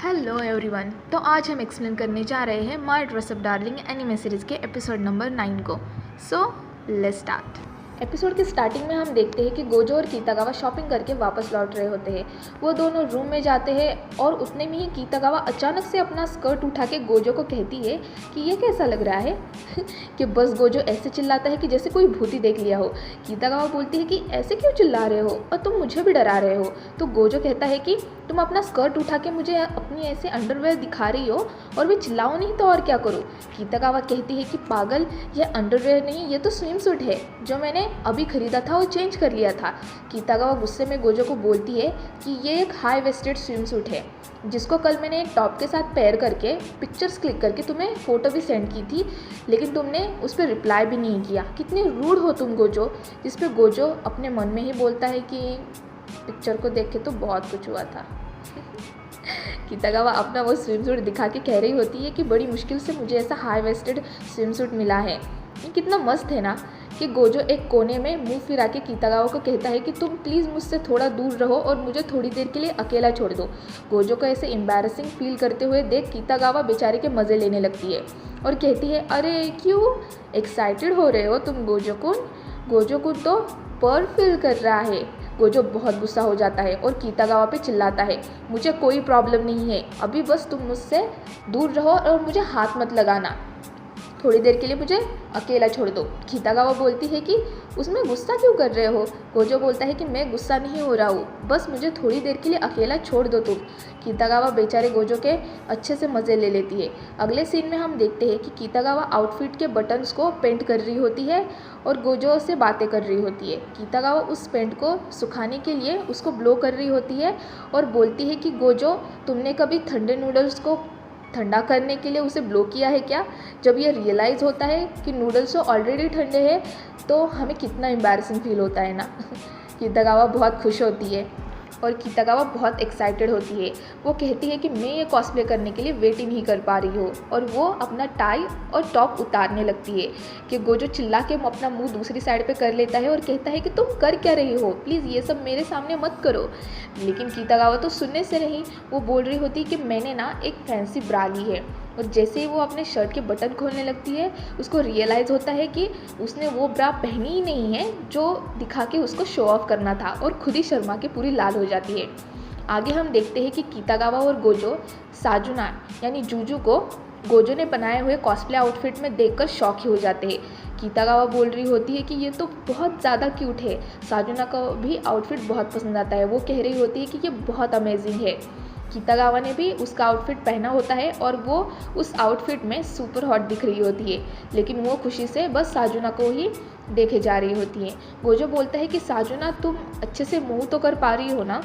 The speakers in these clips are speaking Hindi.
Hello everyone. तो आज हम एक्सप्लेन करने जा रहे हैं my dress up darling anime series के एपिसोड नंबर 9 को। So let's start. एपिसोड के स्टार्टिंग में हम देखते हैं कि गोजो और कीतागावा शॉपिंग करके वापस लौट रहे होते हैं। वो दोनों रूम में जाते हैं और उतने में ही कीतागावा अचानक से अपना स्कर्ट उठा के गोजो को कहती है कि ये कैसा लग रहा है कि बस गोजो ऐसे चिल्लाता है कि जैसे कोई भूती देख लिया हो। कीतागावा बोलती है कि ऐसे क्यों चिल्ला रहे हो और तुम मुझे भी डरा रहे हो। तो गोजो कहता है कि तुम अपना स्कर्ट उठा के मुझे अपनी ऐसे अंडरवेयर दिखा रही हो और भी चिल्लाओ नहीं तो और क्या करूँ। कीतागावा कहती है कि पागल, ये अंडरवेयर नहीं, ये तो स्विम सूट है जो मैंने अभी ख़रीदा था और चेंज कर लिया था। कीतागावा गुस्से में गोजो को बोलती है कि ये एक हाई वेस्टेड स्विम सूट है जिसको कल मैंने एक टॉप के साथ पेयर करके पिक्चर्स क्लिक करके तुम्हें फ़ोटो भी सेंड की थी, लेकिन तुमने उस पर रिप्लाई भी नहीं किया। कितनी रूड हो तुम गोजो। जिस पर गोजो अपने मन में ही बोलता है कि पिक्चर को देख के तो बहुत कुछ हुआ था। कीतागावा अपना वो स्विम सूट दिखा के कह रही होती है कि बड़ी मुश्किल से मुझे ऐसा हाई वेस्टेड स्विम सूट मिला है। ये कितना मस्त है ना। कि गोजो एक कोने में मुंह फिरा के कीतागावा को कहता है कि तुम प्लीज़ मुझसे थोड़ा दूर रहो और मुझे थोड़ी देर के लिए अकेला छोड़ दो। गोजो को ऐसे एम्बैरसिंग फील करते हुए देख कीतागावा बेचारे के मज़े लेने लगती है और कहती है, अरे क्यों एक्साइटेड हो रहे हो तुम गोजो कुन। गोजो कुन तो पर फील कर रहा है। गोजो बहुत गुस्सा हो जाता है और कीतागावा पे चिल्लाता है, मुझे कोई प्रॉब्लम नहीं है, अभी बस तुम मुझसे दूर रहो और मुझे हाथ मत लगाना, थोड़ी देर के लिए मुझे अकेला छोड़ दो। कीतागावा बोलती है कि उसमें गुस्सा क्यों कर रहे हो। गोजो बोलता है कि मैं गुस्सा नहीं हो रहा हूँ, बस मुझे थोड़ी देर के लिए अकेला छोड़ दो तुम। कीतागावा बेचारे गोजो के अच्छे से मज़े ले लेती है। अगले सीन में हम देखते हैं कि कीतागावा आउटफिट के बटन्स को पेंट कर रही होती है और गोजो से बातें कर रही होती है। कीतागावा उस पेंट को सुखाने के लिए उसको ब्लो कर रही होती है और बोलती है कि गोजो, तुमने कभी ठंडे नूडल्स को ठंडा करने के लिए उसे ब्लो किया है क्या। जब ये रियलाइज़ होता है कि नूडल्स तो ऑलरेडी ठंडे हैं तो हमें कितना एम्बैरसिंग फील होता है ना। कीतागावा बहुत खुश होती है और कीतागावा बहुत एक्साइटेड होती है। वो कहती है कि मैं ये कॉस्प्ले करने के लिए वेट ही नहीं कर पा रही हूँ और वो अपना टाई और टॉप उतारने लगती है कि गोजो चिल्ला के अपना मुंह दूसरी साइड पे कर लेता है और कहता है कि तुम कर क्या रही हो, प्लीज़ ये सब मेरे सामने मत करो। लेकिन कीतागावा तो सुनने से नहीं, वो बोल रही होती है कि मैंने ना एक फैंसी ब्रा ली है। और जैसे ही वो अपने शर्ट के बटन खोलने लगती है उसको रियलाइज़ होता है कि उसने वो ब्रा पहनी ही नहीं है जो दिखा के उसको शो ऑफ करना था और खुद ही शर्मा के पूरी लाल हो जाती है। आगे हम देखते हैं कि कीतागावा और गोजो साजुना यानी जूजू को गोजो ने बनाए हुए कॉस्प्ले आउटफिट में देखकर शॉक ही हो जाते हैं। कीतागावा बोल रही होती है कि ये तो बहुत ज़्यादा क्यूट है। साजुना को भी आउटफिट बहुत पसंद आता है। वो कह रही होती है कि ये बहुत अमेजिंग है। कीतागावा ने भी उसका आउटफिट पहना होता है और वो उस आउटफिट में सुपर हॉट दिख रही होती है, लेकिन वो खुशी से बस साजुना को ही देखे जा रही होती है। गोजो बोलता है कि साजुना, तुम अच्छे से मूव तो कर पा रही हो ना।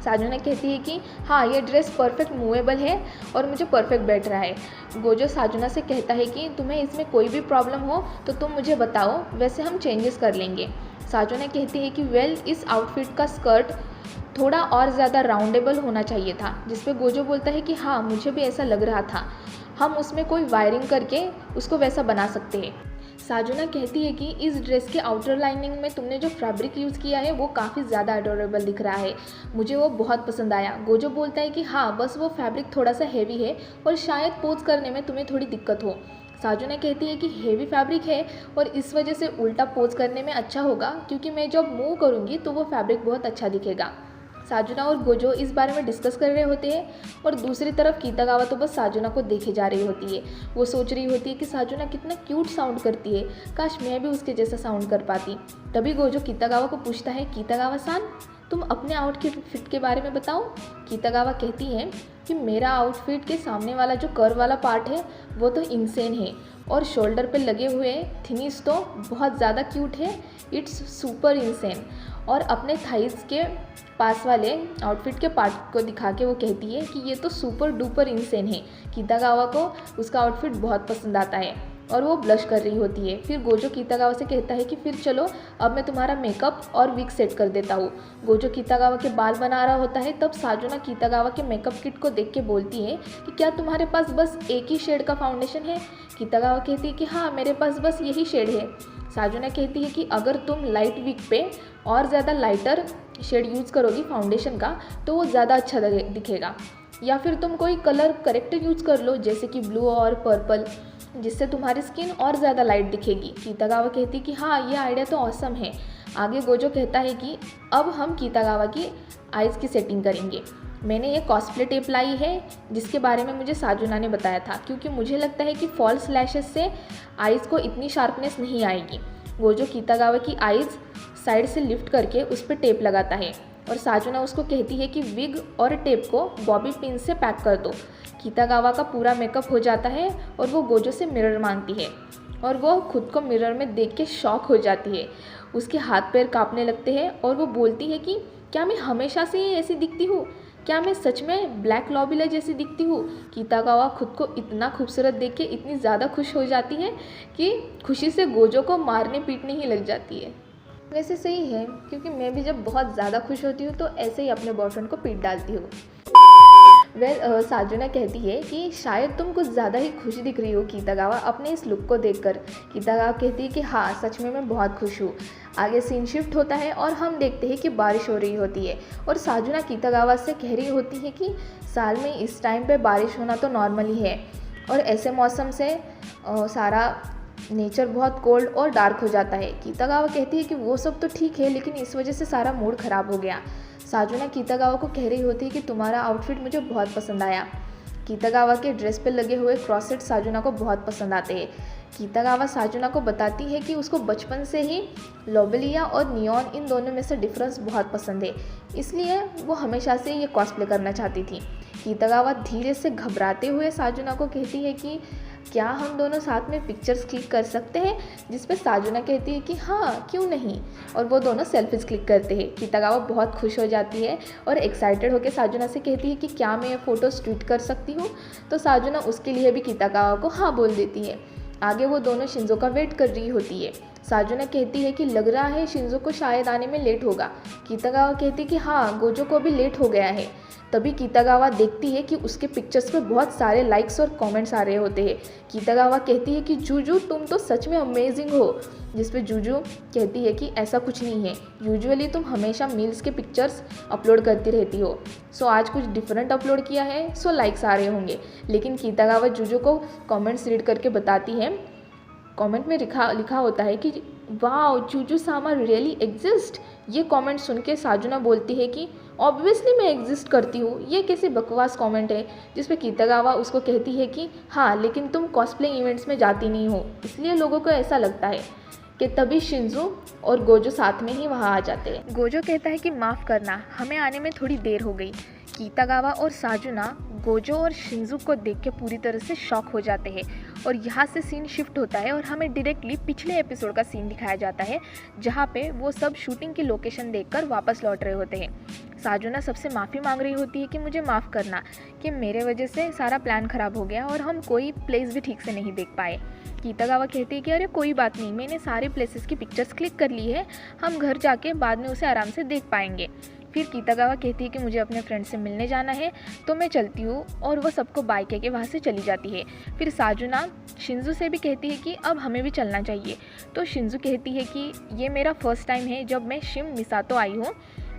साजुना कहती है कि हाँ, ये ड्रेस परफेक्ट मूवेबल है और मुझे परफेक्ट बैठ रहा है। गोजो साजुना से कहता है कि तुम्हें इसमें कोई भी प्रॉब्लम हो तो तुम मुझे बताओ, वैसे हम चेंजेस कर लेंगे। साजुना कहती है कि इस आउटफिट का स्कर्ट थोड़ा और ज़्यादा राउंडेबल होना चाहिए था। जिस पे गोजो बोलता है कि हाँ, मुझे भी ऐसा लग रहा था, हम उसमें कोई वायरिंग करके उसको वैसा बना सकते हैं। साजुना कहती है कि इस ड्रेस के आउटर लाइनिंग में तुमने जो फैब्रिक यूज़ किया है वो काफ़ी ज़्यादा अडोरेबल दिख रहा है, मुझे वो बहुत पसंद आया। गोजो बोलता है कि हाँ, बस वो फैब्रिक थोड़ा सा हैवी है और शायद पोज करने में तुम्हें थोड़ी दिक्कत हो। साजुना कहती है कि हेवी फैब्रिक है और इस वजह से उल्टा पोज करने में अच्छा होगा, क्योंकि मैं जब मूव करूँगी तो वो फैब्रिक बहुत अच्छा दिखेगा। साजुना और गोजो इस बारे में डिस्कस कर रहे होते हैं और दूसरी तरफ कीतागावा तो बस साजुना को देखे जा रही होती है। वो सोच रही होती है कि साजुना कितना क्यूट साउंड करती है, काश मैं भी उसके जैसा साउंड कर पाती। तभी गोजो कीतागावा को पूछता है, कीतागावा सान, तुम अपने आउटफिट के बारे में बताओ। कीतागावा कहती है कि मेरा आउटफिट के सामने वाला जो कर्व वाला पार्ट है वो तो इंसेन है और शोल्डर पे लगे हुए थिनीस तो बहुत ज़्यादा क्यूट है, इट्स सुपर इंसेन। और अपने थाइस के पास वाले आउटफिट के पार्ट को दिखा के वो कहती है कि ये तो सुपर डुपर इंसेन है। कीतागावा को उसका आउटफिट बहुत पसंद आता है और वो ब्लश कर रही होती है। फिर गोजो कीतागावा से कहता है कि फिर चलो, अब मैं तुम्हारा मेकअप और विग सेट कर देता हूँ। गोजो कीतागावा के बाल बना रहा होता है, तब साजुना कीतागावा के मेकअप किट को देख के बोलती है कि क्या तुम्हारे पास बस एक ही शेड का फाउंडेशन है। कीतागावा कहती है कि हाँ, मेरे पास बस यही शेड है। साजुना कहती है कि अगर तुम लाइट विग पे और ज़्यादा लाइटर शेड यूज़ करोगी फाउंडेशन का तो वो ज़्यादा अच्छा दिखेगा। या फिर तुम कोई कलर करेक्टर यूज़ कर लो, जैसे कि ब्लू और पर्पल, जिससे तुम्हारी स्किन और ज़्यादा लाइट दिखेगी। कीतागावा कहती कि हाँ, ये आइडिया तो ऑसम है। आगे गोजो कहता है कि अब हम कीतागावा की आइज़ की सेटिंग करेंगे। मैंने ये कॉस्प्ले टेप लाई है, जिसके बारे में मुझे साजुना ने बताया था, क्योंकि मुझे लगता है कि फॉल्स लैशेस से आइज़ को इतनी शार्पनेस नहीं आएगी। गोजो कीतागावा की आइज़ साइड से लिफ्ट करके उस पर टेप लगाता है और साजुना उसको कहती है कि विग और टेप को बॉबी पिन से पैक कर दो। कीतागावा का पूरा मेकअप हो जाता है और वो गोजो से मिरर मांगती है और वो खुद को मिरर में देख के शॉक हो जाती है। उसके हाथ पैर कांपने लगते हैं और वो बोलती है कि क्या मैं हमेशा से ही ऐसी दिखती हूँ? क्या मैं सच में ब्लैक लॉबिला जैसी दिखती हूँ? कीतागावा खुद को इतना खूबसूरत देख के इतनी ज़्यादा खुश हो जाती है कि खुशी से गोजो को मारने पीटने ही लग जाती है। वैसे सही है, क्योंकि मैं भी जब बहुत ज़्यादा खुश होती हूँ तो ऐसे ही अपने बॉयफ्रेंड को पीट डालती हूँ। साजुना कहती है कि शायद तुम कुछ ज़्यादा ही खुश दिख रही हो कीतागावा अपने इस लुक को देखकर। कीतागावा कहती है कि हाँ, सच में मैं बहुत खुश हूँ। आगे सीन शिफ्ट होता है और हम देखते हैं कि बारिश हो रही होती है और साजुना कीतागावा से कह रही होती है कि साल में इस टाइम पे बारिश होना तो नॉर्मल ही है और ऐसे मौसम से सारा नेचर बहुत कोल्ड और डार्क हो जाता है। कीतागावा कहती है कि वो सब तो ठीक है, लेकिन इस वजह से सारा मूड ख़राब हो गया। साजुना कीतागावा को कह रही होती है कि तुम्हारा आउटफिट मुझे बहुत पसंद आया। कीतागावा के ड्रेस पर लगे हुए क्रॉसेट साजुना को बहुत पसंद आते हैं। कीतागावा साजुना को बताती है कि उसको बचपन से ही लोबेलिया और नियॉन इन दोनों में से डिफरेंस बहुत पसंद है, इसलिए वो हमेशा से ये कॉस्प्ले करना चाहती थी। कीतागावा धीरे से घबराते हुए साजुना को कहती है कि क्या हम दोनों साथ में पिक्चर्स क्लिक कर सकते हैं, जिस पे साजुना कहती है कि हाँ, क्यों नहीं, और वो दोनों सेल्फीज क्लिक करते हैं। कीतागावा बहुत खुश हो जाती है और एक्साइटेड होकर साजुना से कहती है कि क्या मैं ये फ़ोटोज़ ट्वीट कर सकती हूँ, तो साजुना उसके लिए भी कीतागावा को हाँ बोल देती है। आगे वो दोनों शिंजो का वेट कर रही होती है। साजुना कहती है कि लग रहा है शिंजो को शायद आने में लेट होगा। कीतागावा कहती है कि हाँ, गोजो को भी लेट हो गया है। तभी कीतागावा देखती है कि उसके पिक्चर्स पे बहुत सारे लाइक्स और कमेंट्स आ रहे होते हैं। कीतागावा कहती है कि जूजू, तुम तो सच में अमेजिंग हो, जिस पे जूजू कहती है कि ऐसा कुछ नहीं है, यूजुअली तुम हमेशा मील्स के पिक्चर्स अपलोड करती रहती हो, सो आज कुछ डिफरेंट अपलोड किया है, सो लाइक्स आ रहे होंगे। लेकिन कीतागावा जूजू को कमेंट्स रीड करके बताती है। कमेंट में लिखा होता है कि वाओ, जूजू सामा रियली एग्जिस्ट। ये कमेंट सुन के साजुना बोलती है कि ऑब्वियसली मैं एग्जिस्ट करती हूँ, ये कैसे बकवास कमेंट है, जिस पे कीतागावा उसको कहती है कि हाँ, लेकिन तुम कॉस्प्ले इवेंट्स में जाती नहीं हो, इसलिए लोगों को ऐसा लगता है। कि तभी शिंजो और गोजो साथ में ही वहाँ आ जाते हैं। गोजो कहता है कि माफ़ करना, हमें आने में थोड़ी देर हो गई। कीतागावा और साजुना गोजो और शिंजू को देख के पूरी तरह से शॉक हो जाते हैं और यहाँ से सीन शिफ्ट होता है और हमें डायरेक्टली पिछले एपिसोड का सीन दिखाया जाता है, जहाँ पे वो सब शूटिंग की लोकेशन देखकर वापस लौट रहे होते हैं। साजुना सबसे माफ़ी मांग रही होती है कि मुझे माफ़ करना, कि मेरे वजह से सारा प्लान ख़राब हो गया और हम कोई प्लेस भी ठीक से नहीं देख पाए। कीतागावा कहती है कि अरे कोई बात नहीं, मैंने सारे प्लेसेस की पिक्चर्स क्लिक कर ली है, हम घर जाके बाद में उसे आराम से देख पाएंगे। फिर कीतागावा कहती है कि मुझे अपने फ्रेंड से मिलने जाना है, तो मैं चलती हूँ, और वो सबको बाय कह के वहाँ से चली जाती है। फिर साजुना शिंजू से भी कहती है कि अब हमें भी चलना चाहिए, तो शिंजू कहती है कि ये मेरा फर्स्ट टाइम है जब मैं शिम मिसातो आई हूँ,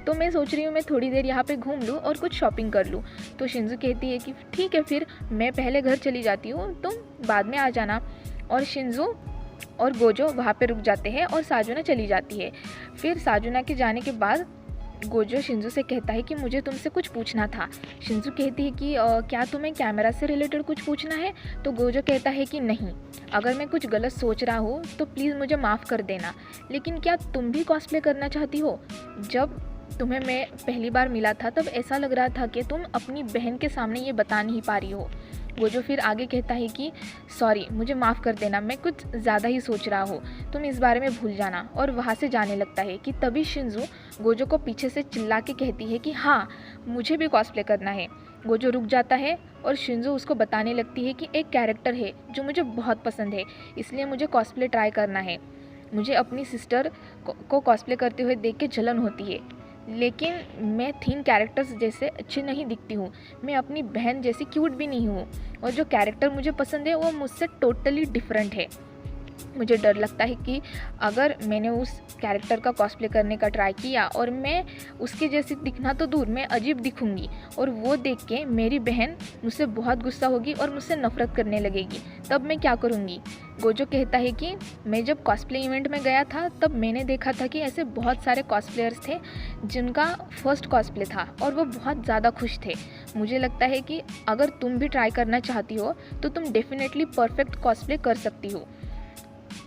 तो मैं सोच रही हूँ मैं थोड़ी देर यहाँ पे घूम लूँ और कुछ शॉपिंग कर लूँ। तो शिंजू कहती है कि ठीक है, फिर मैं पहले घर चली जाती हूँ, तुम बाद में आ जाना। और शिंजू और गोजो वहाँ पे रुक जाते हैं और साजुना चली जाती है। फिर साजुना के जाने के बाद गोजो शिंजू से कहता है कि मुझे तुमसे कुछ पूछना था। शिंजू कहती है कि क्या तुम्हें कैमरा से रिलेटेड कुछ पूछना है? तो गोजो कहता है कि नहीं, अगर मैं कुछ गलत सोच रहा हूँ तो प्लीज़ मुझे माफ़ कर देना, लेकिन क्या तुम भी कॉस्प्ले करना चाहती हो? जब तुम्हें मैं पहली बार मिला था तब ऐसा लग रहा था कि तुम अपनी बहन के सामने ये बता नहीं पा रही हो। गोजो फिर आगे कहता है कि सॉरी, मुझे माफ़ कर देना, मैं कुछ ज़्यादा ही सोच रहा हूँ, तुम इस बारे में भूल जाना, और वहाँ से जाने लगता है। कि तभी शिंजू गोजो को पीछे से चिल्ला के कहती है कि हाँ, मुझे भी कॉस्प्ले करना है। गोजो रुक जाता है और शिंजू उसको बताने लगती है कि एक कैरेक्टर है जो मुझे बहुत पसंद है, इसलिए मुझे कॉस्प्ले ट्राई करना है। मुझे अपनी सिस्टर को कॉस्प्ले करते हुए देख के जलन होती है, लेकिन मैं थीम कैरेक्टर्स जैसे अच्छी नहीं दिखती हूँ, मैं अपनी बहन जैसी क्यूट भी नहीं हूँ, और जो कैरेक्टर मुझे पसंद है वो मुझसे टोटली डिफरेंट है। मुझे डर लगता है कि अगर मैंने उस कैरेक्टर का कॉस्प्ले करने का ट्राई किया और मैं उसके जैसी दिखना तो दूर, मैं अजीब दिखूंगी और वो देख के मेरी बहन मुझसे बहुत गुस्सा होगी और मुझसे नफरत करने लगेगी। तब मैं क्या करूँगी? गोजो कहता है कि मैं जब कॉस्प्ले इवेंट में गया था तब मैंने देखा था कि ऐसे बहुत सारे कॉस्प्लेयर्स थे जिनका फर्स्ट कॉस्प्ले था और वो बहुत ज़्यादा खुश थे। मुझे लगता है कि अगर तुम भी ट्राई करना चाहती हो तो तुम डेफिनेटली परफेक्ट कॉस्प्ले कर सकती हो।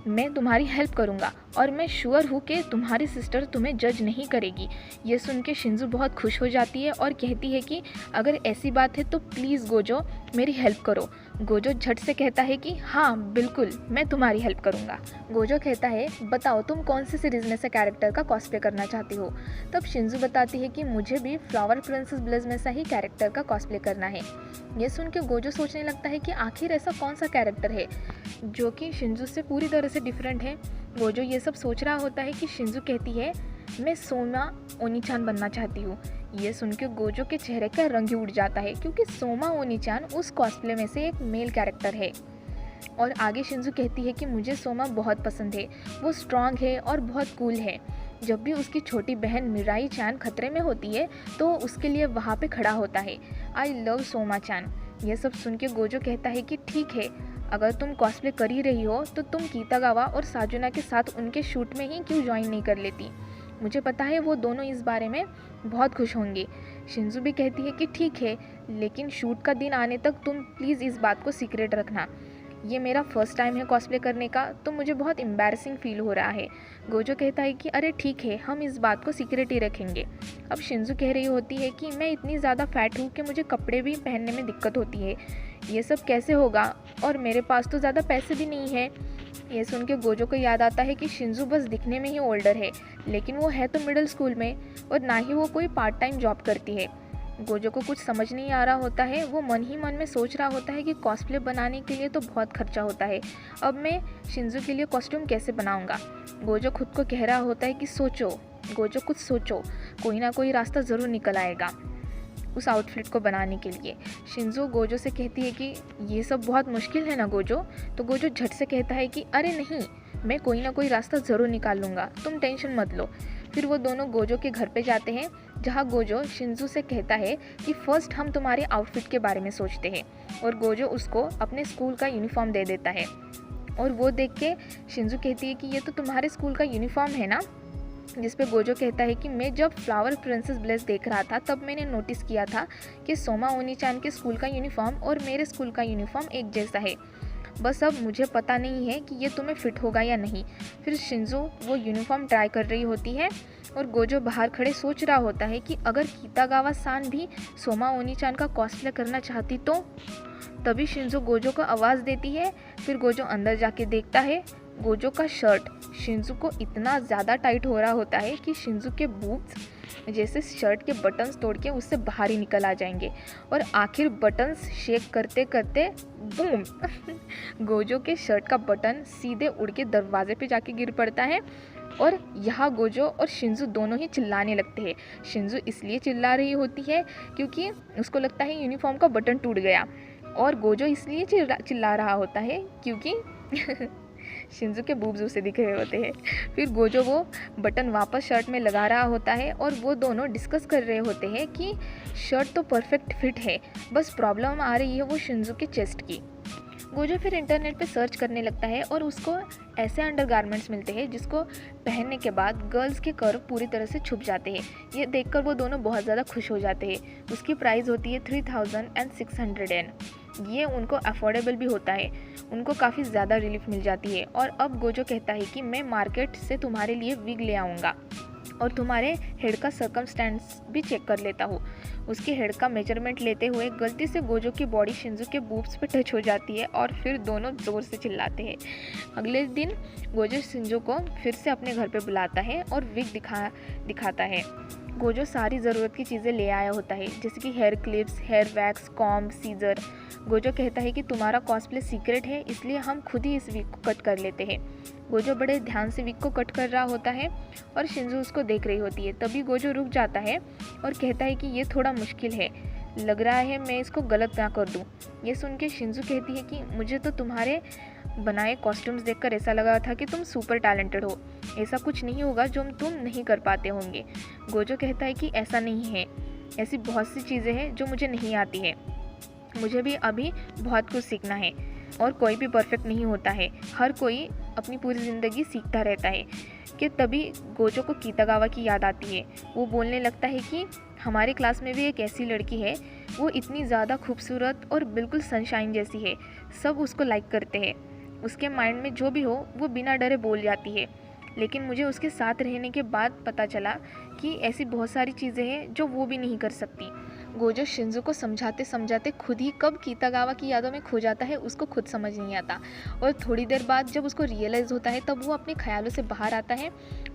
मैं तुम्हारी हेल्प करूँगा और मैं श्योर हूँ कि तुम्हारी सिस्टर तुम्हें जज नहीं करेगी। ये सुन के शिंजू बहुत खुश हो जाती है और कहती है कि अगर ऐसी बात है तो प्लीज़ गोजो मेरी हेल्प करो। गोजो झट से कहता है कि हाँ बिल्कुल, मैं तुम्हारी हेल्प करूँगा। गोजो कहता है बताओ तुम कौन सी सीरीज़ में से कैरेक्टर का कॉस्प्ले करना चाहती हो। तब शिंजू बताती है कि मुझे भी फ्लावर प्रिंसेस ब्लेज में सा ही कैरेक्टर का कॉस्प्ले करना है। ये सुन के गोजो सोचने लगता है कि आखिर ऐसा कौन सा कैरेक्टर है जो कि शिंजू से पूरी तरह से डिफरेंट है। गोजो ये सब सोच रहा होता है कि शिंजू कहती है मैं सोमा ओनीचान बनना चाहती हूँ। ये सुन के गोजो के चेहरे का रंग ही उड़ जाता है क्योंकि सोमा ओनीचान उस कॉस्प्ले में से एक मेल कैरेक्टर है। और आगे शिंजू कहती है कि मुझे सोमा बहुत पसंद है, वो स्ट्रांग है और बहुत कूल है। जब भी उसकी छोटी बहन मिराई चान खतरे में होती है तो उसके लिए वहाँ पे खड़ा होता है। आई लव सोमा चान। यह सब सुन के गोजो कहता है कि ठीक है, अगर तुम कॉस्प्ले कर ही रही हो तो तुम कीतागावा और साजुना के साथ उनके शूट में ही क्यों ज्वाइन नहीं कर लेती। मुझे पता है वो दोनों इस बारे में बहुत खुश होंगे। शिंजू भी कहती है कि ठीक है, लेकिन शूट का दिन आने तक तुम प्लीज़ इस बात को सीक्रेट रखना। ये मेरा फर्स्ट टाइम है कॉस्प्ले करने का तो मुझे बहुत एम्बैरसिंग फील हो रहा है। गोजो कहता है कि अरे ठीक है, हम इस बात को सीक्रेट ही रखेंगे। अब शिंजू कह रही होती है कि मैं इतनी ज़्यादा फैट हूँ कि मुझे कपड़े भी पहनने में दिक्कत होती है, ये सब कैसे होगा और मेरे पास तो ज़्यादा पैसे भी नहीं है। ये सुन के गोजो को याद आता है कि शिंजू बस दिखने में ही ओल्डर है, लेकिन वो है तो मिडिल स्कूल में और ना ही वो कोई पार्ट टाइम जॉब करती है। गोजो को कुछ समझ नहीं आ रहा होता है। वो मन ही मन में सोच रहा होता है कि कॉस्प्ले बनाने के लिए तो बहुत खर्चा होता है, अब मैं शिंजू के लिए कॉस्ट्यूम कैसे बनाऊंगा। गोजो खुद को कह रहा होता है कि सोचो गोजो, कुछ सोचो, कोई ना कोई रास्ता ज़रूर निकल आएगा उस आउटफिट को बनाने के लिए। शिंजू गोजो से कहती है कि ये सब बहुत मुश्किल है ना गोजो। तो गोजो झट से कहता है कि अरे नहीं, मैं कोई ना कोई रास्ता ज़रूर निकाल लूँगा, तुम टेंशन मत लो। फिर वो दोनों गोजो के घर पे जाते हैं जहाँ गोजो शिंजू से कहता है कि फ़र्स्ट हम तुम्हारे आउटफिट के बारे में सोचते हैं, और गोजो उसको अपने स्कूल का यूनिफॉर्म दे देता है। और वो देख के शिंजू कहती है कि ये तो तुम्हारे स्कूल का यूनिफॉर्म है ना। जिस पे गोजो कहता है कि मैं जब फ्लावर प्रिंसेस ब्लेस देख रहा था तब मैंने नोटिस किया था कि सोमा ओनीचान के स्कूल का यूनिफॉर्म और मेरे स्कूल का यूनिफॉर्म एक जैसा है, बस अब मुझे पता नहीं है कि ये तुम्हें फिट होगा या नहीं। फिर शिंजू वो यूनिफॉर्म ट्राई कर रही होती है और गोजो बाहर खड़े सोच रहा होता है कि अगर कीतागावा सान भी सोमा ओनीचान का कॉस्प्ले करना चाहती तो। तभी शिंजू गोजो को आवाज़ देती है। फिर गोजो अंदर जाके देखता है गोजो का शर्ट शिंजू को इतना ज़्यादा टाइट हो रहा होता है कि शिंजू के बूट्स जैसे शर्ट के बटन्स तोड़ के उससे बाहर ही निकल आ जाएंगे, और आखिर बटन्स शेक करते करते बूम गोजो के शर्ट का बटन सीधे उड़ के दरवाजे पे जाके गिर पड़ता है। और यहाँ गोजो और शिंजू दोनों ही चिल्लाने लगते हैं। शिंजू इसलिए चिल्ला रही होती है क्योंकि उसको लगता है यूनिफॉर्म का बटन टूट गया, और गोजो इसलिए चिल्ला रहा होता है क्योंकि शिंजू के बूब्स उसे दिख रहे होते हैं। फिर गोजो वो बटन वापस शर्ट में लगा रहा होता है और वो दोनों डिस्कस कर रहे होते हैं कि शर्ट तो परफेक्ट फिट है, बस प्रॉब्लम आ रही है वो शिंजू के चेस्ट की। गोजो फिर इंटरनेट पे सर्च करने लगता है और उसको ऐसे अंडरगारमेंट्स मिलते हैं जिसको पहनने के बाद गर्ल्स के कर्व पूरी तरह से छुप जाते हैं। ये देखकर वो दोनों बहुत ज़्यादा खुश हो जाते हैं। उसकी प्राइस होती है 3600 येन। ये उनको अफोर्डेबल भी होता है, उनको काफ़ी ज़्यादा रिलीफ मिल जाती है। और अब गोजो कहता है कि मैं मार्केट से तुम्हारे लिए विग ले आऊँगा और तुम्हारे हेड का सर्कमस्टेंस भी चेक कर लेता हूँ। उसके हेड का मेजरमेंट लेते हुए गलती से गोजो की बॉडी शिंजू के बूब्स पे टच हो जाती है और फिर दोनों ज़ोर से चिल्लाते हैं। अगले दिन गोजो शिंजू को फिर से अपने घर पे बुलाता है और विग दिखाता है। गोजो सारी ज़रूरत की चीज़ें ले आया होता है, जैसे कि hair clips, hair wax, comb, scissor. Gojo कहता है कि तुम्हारा कॉस्प्ले सीक्रेट है, इसलिए हम खुद ही इस विग को कट कर लेते हैं। गोजो बड़े ध्यान से विग को कट कर रहा होता है और शिंजू उसको देख रही होती है। तभी गोजो रुक जाता है और कहता है कि ये थोड़ा मुश्किल है, लग रहा है मैं इसको गलत ना कर दूँ। ये सुन के शिंजू कहती है कि मुझे तो तुम्हारे बनाए कॉस्ट्यूम्स देखकर ऐसा लगा था कि तुम सुपर टैलेंटेड हो, ऐसा कुछ नहीं होगा जो तुम नहीं कर पाते होंगे। गोजो कहता है कि ऐसा नहीं है, ऐसी बहुत सी चीज़ें हैं जो मुझे नहीं आती है, मुझे भी अभी बहुत कुछ सीखना है और कोई भी परफेक्ट नहीं होता है, हर कोई अपनी पूरी ज़िंदगी सीखता रहता है। कि तभी गोजो को कीतागावा की याद आती है। वो बोलने लगता है कि हमारे क्लास में भी एक ऐसी लड़की है, वो इतनी ज़्यादा खूबसूरत और बिल्कुल सनशाइन जैसी है, सब उसको लाइक करते हैं, उसके माइंड में जो भी हो वो बिना डरे बोल जाती है। लेकिन मुझे उसके साथ रहने के बाद पता चला कि ऐसी बहुत सारी चीज़ें हैं जो वो भी नहीं कर सकती। गोजो शिंजो को समझाते समझाते खुद ही कब कीतागावा की यादों में खो जाता है उसको खुद समझ नहीं आता, और थोड़ी देर बाद जब उसको रियलाइज़ होता है तब वो अपने ख्यालों से बाहर आता है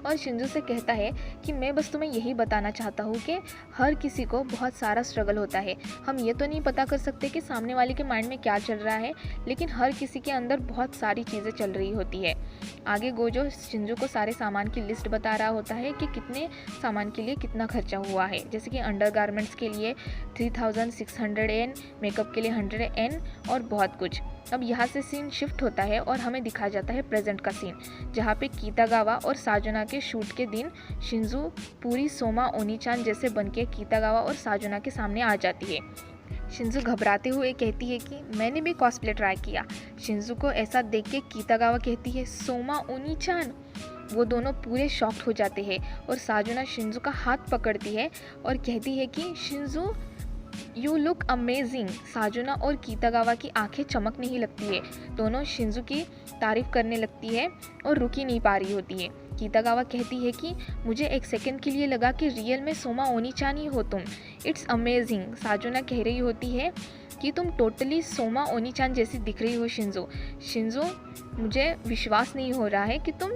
और शिंजो से कहता है कि मैं बस तुम्हें यही बताना चाहता हूँ कि हर किसी को बहुत सारा स्ट्रगल होता है। हम ये तो नहीं पता कर सकते कि सामने वाले के माइंड में क्या चल रहा है, लेकिन हर किसी के अंदर बहुत सारी चीज़ें चल रही होती है। आगे गोजो शिंजो को सारे सामान की लिस्ट बता रहा होता है कि कितने सामान के लिए कितना खर्चा हुआ है, जैसे कि अंडरगारमेंट्स के लिए 3600 येन, मेकअप के लिए 100 येन और बहुत कुछ। अब यहाँ से सीन शिफ्ट होता है और हमें दिखाया जाता है प्रेजेंट का सीन, जहाँ पे कीतागावा और साजुना के शूट के दिन शिंजो पूरी सोमा ओनीचान जैसे बनके कीतागावा और साजुना के सामने आ जाती है। शिंजो घबराते हुए कहती है कि मैंने भी कॉस्प्ले ट्राई किया। शिंजो को ऐसा देख के कीतागावा कहती है सोमा ओनीचान। वो दोनों पूरे शॉक्ड हो जाते हैं और साजुना शिंजो का हाथ पकड़ती है और कहती है कि शिंजो यू लुक अमेजिंग। साजुना और कीतागावा की आंखें चमकने ही लगती है, दोनों शिंजो की तारीफ करने लगती है और रुक ही नहीं पा रही होती है। कीतागावा कहती है कि मुझे एक सेकंड के लिए लगा कि रियल में सोमा ओनीचान ही हो तुम, इट्स अमेजिंग। साजुना कह रही होती है कि तुम टोटली सोमा ओनीचान जैसी दिख रही हो शिंजो। शिंजो, मुझे विश्वास नहीं हो रहा है कि तुम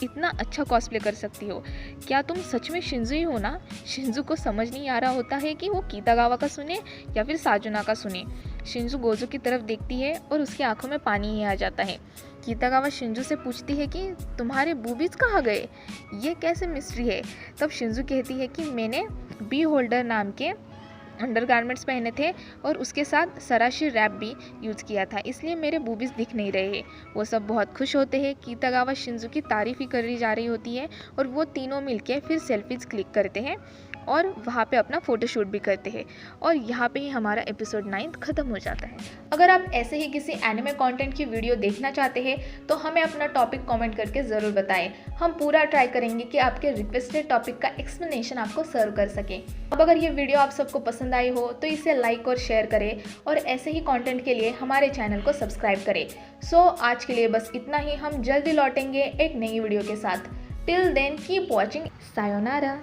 इतना अच्छा कॉस्प्ले कर सकती हो, क्या तुम सच में शिंजो ही हो ना? शिंजो को समझ नहीं आ रहा होता है कि वो कीतागावा का सुने या फिर साजुना का सुने। शिंजो गोजो की तरफ देखती है और उसकी आंखों में पानी ही आ जाता है। कीतागावा शिंजो से पूछती है कि तुम्हारे बूबीज कहाँ गए, ये कैसे मिस्ट्री है? तब शिंजो कहती है कि मैंने बी होल्डर नाम के अंडरगारमेंट्स पहने थे और उसके साथ सराशी रैप भी यूज़ किया था, इसलिए मेरे बूबीज दिख नहीं रहे हैं। वो सब बहुत खुश होते हैं। कीतागावा शिंजो की तारीफ़ ही करी जा रही होती है और वो तीनों मिलके फिर सेल्फीज क्लिक करते हैं और वहाँ पे अपना फ़ोटोशूट भी करते हैं। और यहाँ पे ही हमारा एपिसोड 9 ख़त्म हो जाता है। अगर आप ऐसे ही किसी एनिमे कंटेंट की वीडियो देखना चाहते हैं तो हमें अपना टॉपिक कमेंट करके ज़रूर बताएं। हम पूरा ट्राई करेंगे कि आपके रिक्वेस्टेड टॉपिक का एक्सप्लेनेशन आपको सर्व कर सकें। अब अगर ये वीडियो आप सबको पसंद आई हो तो इसे लाइक और शेयर करें और ऐसे ही कंटेंट के लिए हमारे चैनल को सब्सक्राइब करें। सो आज के लिए बस इतना ही, हम जल्दी लौटेंगे एक नई वीडियो के साथ। Till then keep watching, sayonara.